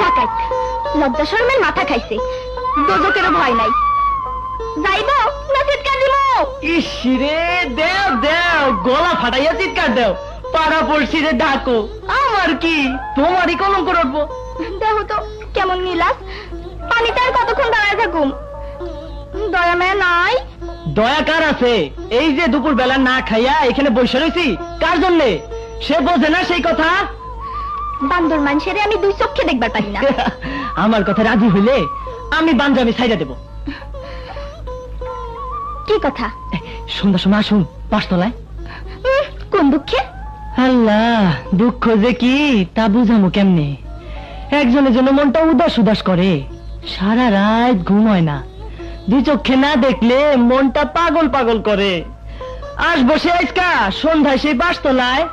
ডাকাত লজ্জা শরমের মাথা খাইছে, দোজকেরও ভয় নাই। যাইব না চিৎকার দিব? ইসরে দেও দেও, গলা ফাটাইয়া চিৎকার দেও, পাড়া পড়ছি রে ডাকো, আমার কি তোমারই কলঙ্ক রটবো। দেহ তো কেমন নীলাস, পানিতে আর কতক্ষণ দাঁড়ায় থাকুম? দয়া মায়া নাই? দয়া কার আছে? এই যে দুপুর বেলা না খাইয়া এখানে বসে রয়েছি, কার জন্যে? সে বোঝে না সেই কথা? বান্দর মানুষের আমি দুই চোখে দেখবার পারি না। আমার কথা রাজি হইলে আমি বান্ধবী ছাইড়া দেব। কি কথা? সন্ধ্যার সময় আসুন পাঁচতলায়। কোন দুঃখে? আল্লাহ, দুঃখ যে কি তা বুঝামু কেমনে? একজনের জন্য মনটা উদাস উদাস করে, সারা রাত ঘুম হয় না, দুই চোখে না দেখলে মনটা পাগল পাগল করে। আসবো সে আজকা সন্ধ্যায় সেই পাঁচতলায়।